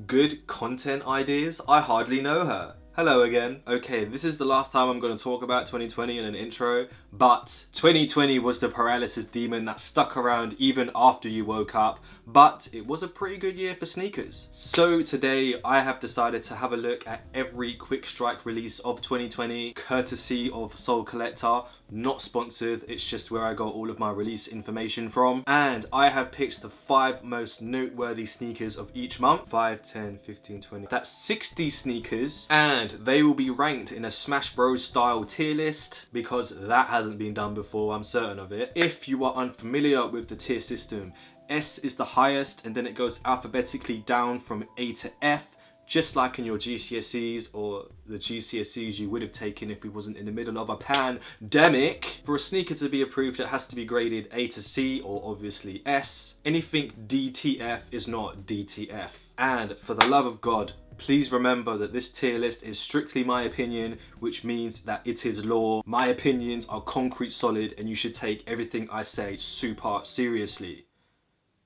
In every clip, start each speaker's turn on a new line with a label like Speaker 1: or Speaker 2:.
Speaker 1: Good content ideas? I hardly know her. Hello again. Okay, this is the last time I'm going to talk about 2020 in an intro, but 2020 was the paralysis demon that stuck around even after you woke up, but it was a pretty good year for sneakers. So today I have decided to have a look at every quick strike release of 2020, courtesy of Soul Collector. Not sponsored, it's just where I got all of my release information from. And I have picked the 5 most noteworthy sneakers of each month. 5, 10, 15, 20. That's 60 sneakers, and they will be ranked in a Smash Bros style tier list because that hasn't been done before, I'm certain of it. If you are unfamiliar with the tier system, S is the highest and then it goes alphabetically down from A to F. Just like in your GCSEs or the GCSEs you would have taken if we wasn't in the middle of a pandemic. For a sneaker to be approved, it has to be graded A to C or obviously S. Anything DTF is not DTF. And for the love of God, please remember that this tier list is strictly my opinion, which means that it is law. My opinions are concrete solid and you should take everything I say super seriously.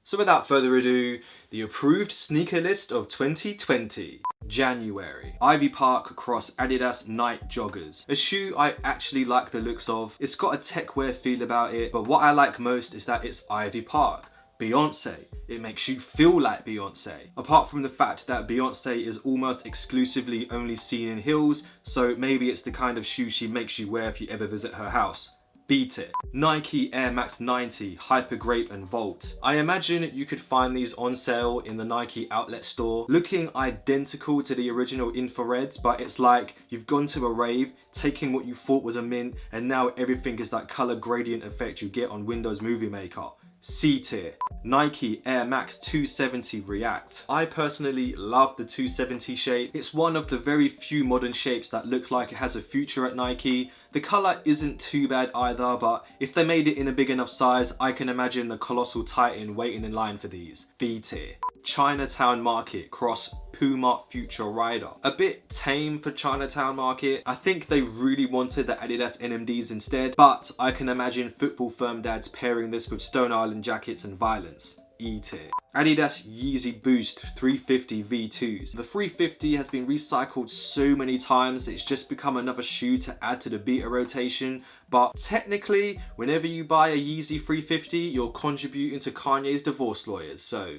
Speaker 1: So without further ado, the approved sneaker list of 2020. January. Ivy Park Cross Adidas Night Joggers. A shoe I actually like the looks of. It's got a tech wear feel about it, but what I like most is that it's Ivy Park. Beyonce. It makes you feel like Beyonce. Apart from the fact that Beyonce is almost exclusively only seen in heels, so maybe it's the kind of shoe she makes you wear if you ever visit her house. Beat it. Nike Air Max 90 Hyper Grape and Volt. I imagine you could find these on sale in the Nike outlet store, looking identical to the original infrareds, but it's like you've gone to a rave, taken what you thought was a mint, and now everything is that color gradient effect you get on Windows Movie Maker. C tier. Nike Air Max 270 React. I personally love the 270 shape. It's one of the very few modern shapes that look like it has a future at Nike. The colour isn't too bad either, but if they made it in a big enough size, I can imagine the colossal titan waiting in line for these. B tier. Chinatown Market Cross Puma Future Rider. A bit tame for Chinatown Market. I think they really wanted the Adidas NMDs instead, but I can imagine football firm dads pairing this with Stone Island jackets and violence. E tier. Adidas Yeezy Boost 350 V2s. The 350 has been recycled so many times it's just become another shoe to add to the beta rotation, but technically whenever you buy a Yeezy 350 you're contributing to Kanye's divorce lawyers, so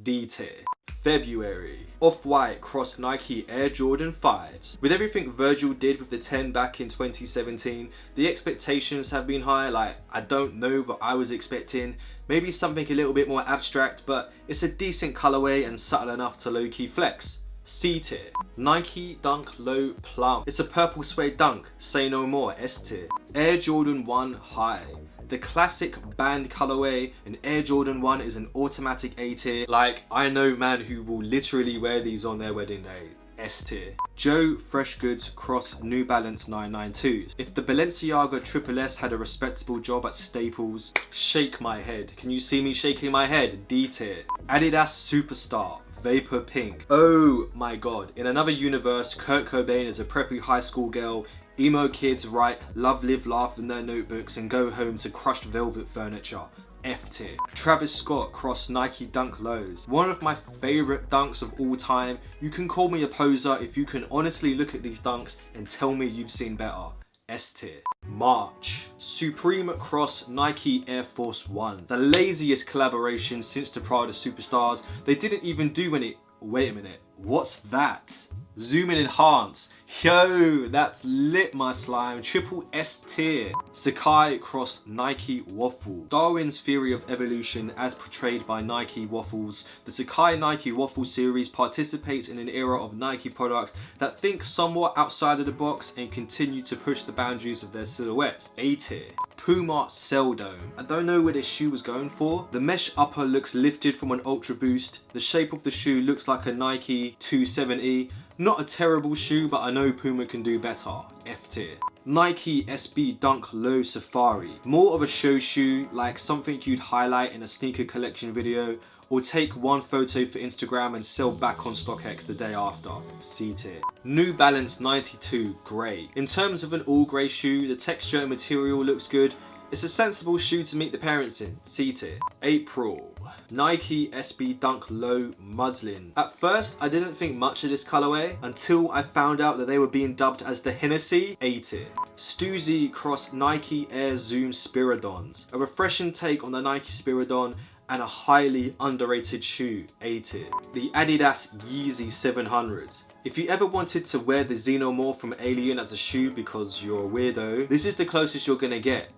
Speaker 1: D tier. February. Off-White Cross Nike Air Jordan 5s. With everything Virgil did with the 10 back in 2017, the expectations have been high. Like, I don't know, but I was expecting maybe something a little bit more abstract, but it's a decent colorway and subtle enough to low-key flex. C tier. Nike Dunk Low Plum. It's a purple suede dunk, say no more. S tier. Air Jordan 1 High. The classic band colorway, and Air Jordan 1 is an automatic A tier. Like, I know man who will literally wear these on their wedding day. S tier. Joe Fresh Goods Cross New Balance 992s. If the Balenciaga Triple S had a respectable job at Staples, shake my head. Can you see me shaking my head? D tier. Adidas Superstar Vapor Pink. Oh my god. In another universe, Kurt Cobain is a preppy high school girl. Emo kids write love, live, laugh in their notebooks and go home to crushed velvet furniture. F tier. Travis Scott Cross Nike Dunk Lows. One of my favourite dunks of all time. You can call me a poser if you can honestly look at these dunks and tell me you've seen better. S tier. March. Supreme Cross Nike Air Force 1. The laziest collaboration since the Prada Superstars. They didn't even do any... Wait a minute. What's that? Zoom and enhance. Yo, that's lit, my slime. Triple S tier. Sacai Cross Nike Waffle. Darwin's theory of evolution as portrayed by Nike Waffles. The Sacai Nike Waffle series participates in an era of Nike products that think somewhat outside of the box and continue to push the boundaries of their silhouettes. A tier. Puma Cell Dome. I don't know where this shoe was going for. The mesh upper looks lifted from an Ultra Boost. The shape of the shoe looks like a Nike 270. Not a terrible shoe, but I know Puma can do better. F tier. Nike SB Dunk Low Safari. More of a show shoe, like something you'd highlight in a sneaker collection video, or take one photo for Instagram and sell back on StockX the day after. C tier. New Balance 92 Grey. In terms of an all grey shoe, the texture and material looks good. It's a sensible shoe to meet the parents in. C tier. April. Nike SB Dunk Low Muslin. At first, I didn't think much of this colorway until I found out that they were being dubbed as the Hennessy A tier. Stussy Cross Nike Air Zoom Spiridons. A refreshing take on the Nike Spiridon and a highly underrated shoe, A tier. The Adidas Yeezy 700s. If you ever wanted to wear the Xenomorph from Alien as a shoe because you're a weirdo, this is the closest you're gonna get.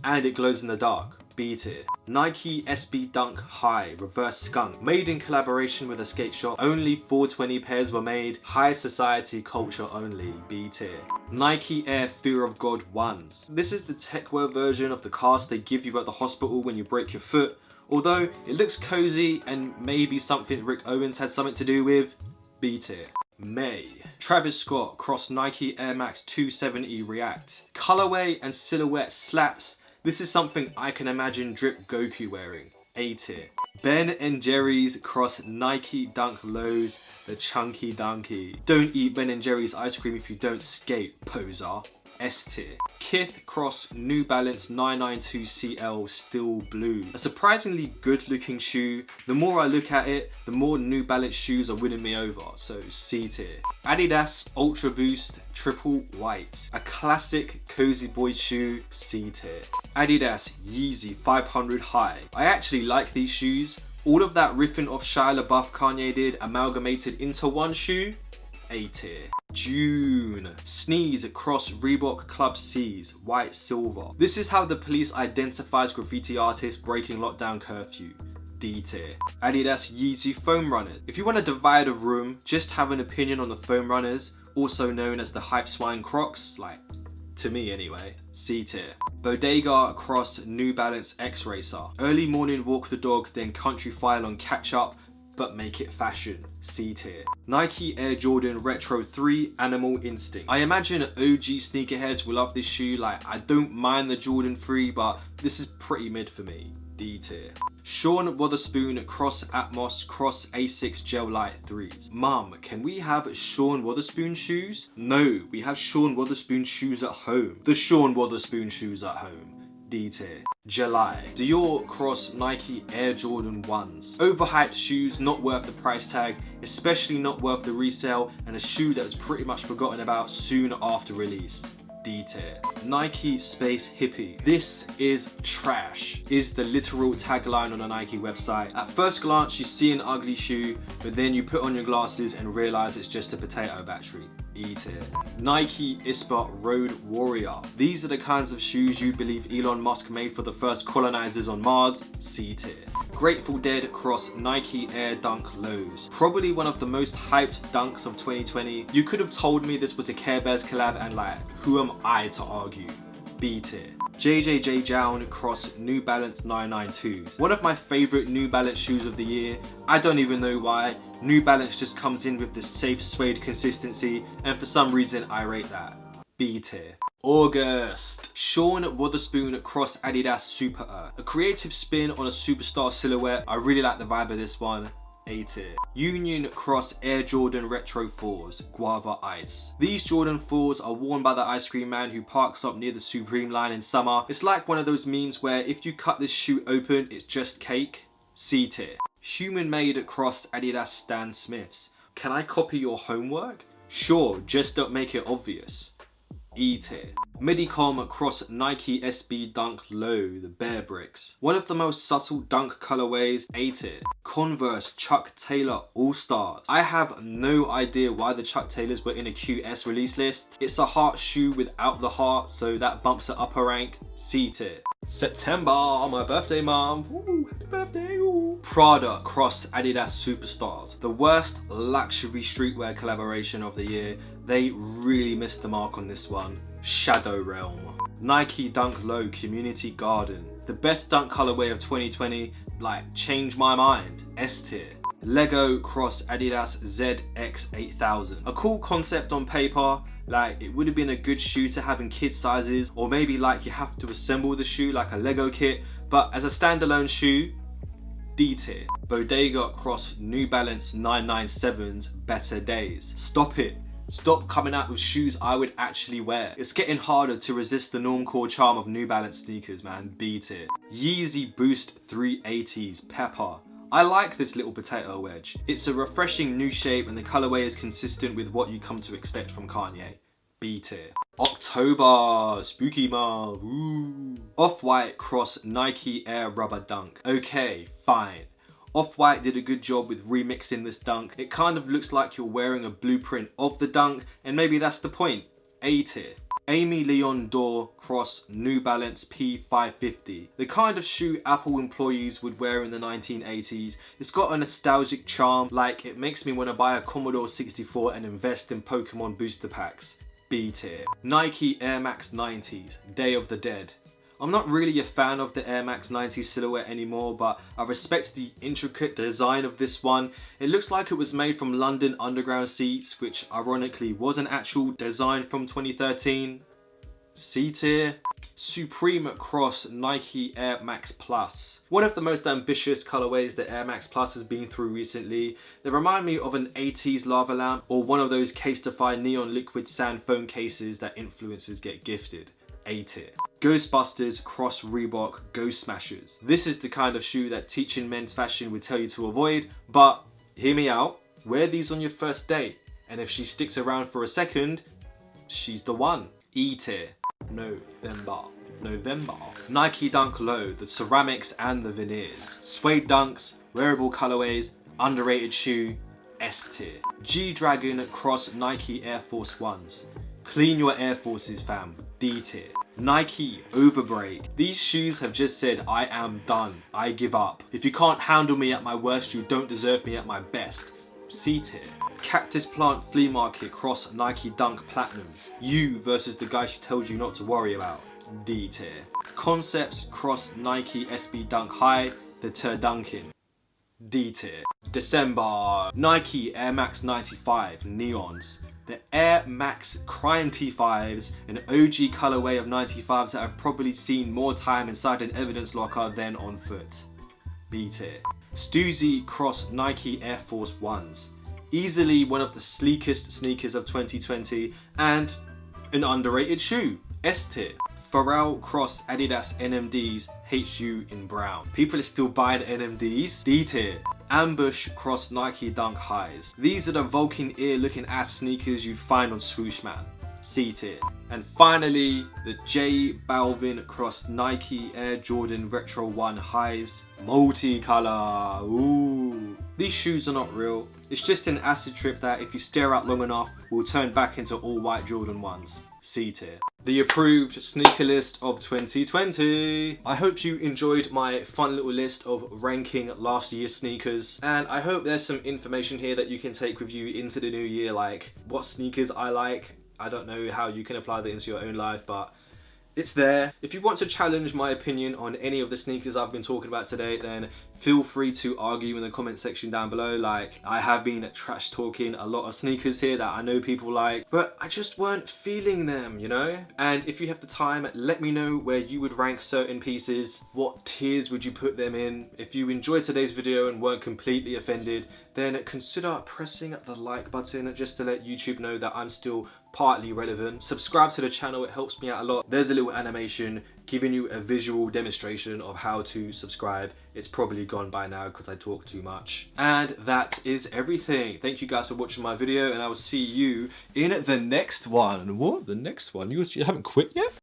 Speaker 1: And it glows in the dark, B tier. Nike SB Dunk High Reverse Skunk. Made in collaboration with a skate shop. Only 420 pairs were made. High society culture only, B tier. Nike Air Fear of God 1s. This is the techwear version of the cast they give you at the hospital when you break your foot. Although it looks cozy and maybe something Rick Owens had something to do with, B tier. May. Travis Scott Cross Nike Air Max 270 React. Colorway and silhouette slaps. This is something I can imagine Drip Goku wearing, A tier. Ben & Jerry's Cross Nike Dunk Lows, the Chunky Dunky. Don't eat Ben & Jerry's ice cream if you don't skate, poser, S tier. Kith Cross New Balance 992 CL Steel Blue. A surprisingly good looking shoe. The more I look at it, the more New Balance shoes are winning me over, so C tier. Adidas Ultra Boost Triple White. A classic cozy boy shoe, C tier. Adidas Yeezy 500 High. I actually like these shoes. All of that riffing off Shia LaBeouf Kanye did amalgamated into one shoe, A tier. June. Sneeze Cross Reebok Club C's White Silver. This is how the police identifies graffiti artists breaking lockdown curfew, D tier. Adidas Yeezy Foam Runners. If you want to divide a room, just have an opinion on the foam runners, also known as the hype swine Crocs, like to me anyway, C tier. Bodega Cross New Balance X Racer. Early morning walk the dog, then country file on catch up, but make it fashion, C tier. Nike Air Jordan Retro 3 Animal Instinct. I imagine OG sneakerheads will love this shoe. Like, I don't mind the Jordan 3, but this is pretty mid for me, D tier. Sean Wotherspoon Cross Atmos Cross Asics Gel Light 3s. Mum, can we have Sean Wotherspoon shoes? No, we have Sean Wotherspoon shoes at home. The Sean Wotherspoon shoes at home, D tier. July. Dior Cross Nike Air Jordan 1s. Overhyped shoes, not worth the price tag, especially not worth the resale, and a shoe that was pretty much forgotten about soon after release, D tier. Nike Space Hippie. This is trash, is the literal tagline on a Nike website. At first glance you see an ugly shoe, but then you put on your glasses and realize it's just a potato battery, E tier. Nike ISPA Road Warrior. These are the kinds of shoes you believe Elon Musk made for the first colonizers on Mars, C tier. Grateful Dead Cross Nike Air Dunk Lows. Probably one of the most hyped dunks of 2020. You could have told me this was a Care Bears collab and like, who am I to argue? B tier. JJJ Jown Cross New Balance 992s. One of my favorite New Balance shoes of the year. I don't even know why. New Balance just comes in with this safe suede consistency, and for some reason I rate that, B tier. August. Sean Wotherspoon Cross Adidas Super Earth. A creative spin on a superstar silhouette. I really like the vibe of this one, A tier. Union Cross Air Jordan Retro 4s Guava Ice. These Jordan 4s are worn by the ice cream man who parks up near the Supreme line in summer. It's like one of those memes where if you cut this shoe open, it's just cake, C tier. Human Made Cross Adidas Stan Smiths. Can I copy your homework? Sure, just don't make it obvious, E tier. Medicom Cross Nike SB Dunk Low, the Bear Bricks. One of the most subtle dunk colorways, A tier. Converse Chuck Taylor All Stars. I have no idea why the Chuck Taylors were in a QS release list. It's a heart shoe without the heart, so that bumps it up a rank, C tier. September, my birthday month. Ooh, happy birthday. Ooh. Prada Cross Adidas Superstars. The worst luxury streetwear collaboration of the year. They really missed the mark on this one. Shadow Realm. Nike Dunk Low Community Garden. The best dunk colorway of 2020, like, changed my mind, S tier. Lego Cross Adidas ZX8000. A cool concept on paper, like it would have been a good shoe to have in kid sizes, or maybe like you have to assemble the shoe like a Lego kit, but as a standalone shoe, D tier. Bodega Cross New Balance 997s Better Days. Stop it. Stop coming out with shoes I would actually wear. It's getting harder to resist the normcore charm of New Balance sneakers, man. B tier. Yeezy Boost 380s Pepper. I like this little potato wedge. It's a refreshing new shape and the colorway is consistent with what you come to expect from Kanye. B tier. October, spooky month, ooh. Off-White cross Nike Air Rubber Dunk. Okay, fine. Off-White did a good job with remixing this dunk. It kind of looks like you're wearing a blueprint of the dunk, and maybe that's the point. A tier. Amy Leon Dore cross New Balance P550. The kind of shoe Apple employees would wear in the 1980s. It's got a nostalgic charm, like it makes me want to buy a Commodore 64 and invest in Pokemon booster packs. B tier. Nike Air Max 90s, Day of the Dead. I'm not really a fan of the Air Max 90 silhouette anymore, but I respect the intricate design of this one. It looks like it was made from London Underground seats, which ironically was an actual design from 2013. C tier. Supreme Cross Nike Air Max Plus. One of the most ambitious colorways that Air Max Plus has been through recently. They remind me of an 80s lava lamp or one of those Casetify neon liquid sand phone cases that influencers get gifted. A tier. Ghostbusters Cross Reebok Ghost Smashers. This is the kind of shoe that teaching men's fashion would tell you to avoid, but hear me out, wear these on your first date, and if she sticks around for a second, she's the one. E tier. November. Nike Dunk Low, the ceramics and the veneers. Suede dunks, wearable colorways, underrated shoe, S tier. G-Dragon Cross Nike Air Force Ones. Clean your Air Forces fam, D tier. Nike Overbreak. These shoes have just said I am done, I give up. If you can't handle me at my worst, you don't deserve me at my best. C tier. Cactus Plant Flea Market Cross Nike Dunk Platinums. You versus the guy she told you not to worry about. D tier. Concepts Cross Nike SB Dunk High, the Turdunkin. D tier. December. Nike Air Max 95 Neons. The Air Max Crime T5s, an OG colorway of 95s that I've probably seen more time inside an evidence locker than on foot. B tier. Stussy Cross Nike Air Force Ones. Easily one of the sleekest sneakers of 2020 and an underrated shoe. S tier. Pharrell Cross Adidas NMDs HU in brown. People are still buying NMDs. D tier. Ambush Cross Nike Dunk Highs. These are the Vulcan ear looking ass sneakers you'd find on Swoosh Man. C tier. And finally, the J Balvin Cross Nike Air Jordan Retro 1 Highs. Multicolor. Ooh. These shoes are not real. It's just an acid trip that if you stare out long enough will turn back into all white Jordan 1s. C tier. The approved sneaker list of 2020. I hope you enjoyed my fun little list of ranking last year's sneakers, and I hope there's some information here that you can take with you into the new year, like what sneakers I like. I don't know how you can apply that into your own life, but it's there. If you want to challenge my opinion on any of the sneakers I've been talking about today, then feel free to argue in the comment section down below. Like, I have been trash talking a lot of sneakers here that I know people like, but I just weren't feeling them, you know? And if you have the time, let me know where you would rank certain pieces. What tiers would you put them in? If you enjoyed today's video and weren't completely offended, then consider pressing the like button just to let YouTube know that I'm still partly relevant. Subscribe to the channel, it helps me out a lot. There's a little animation giving you a visual demonstration of how to subscribe. It's probably gone by now because I talk too much. And that is everything. Thank you guys for watching my video, and I will see you in the next one. What? The next one? You haven't quit yet?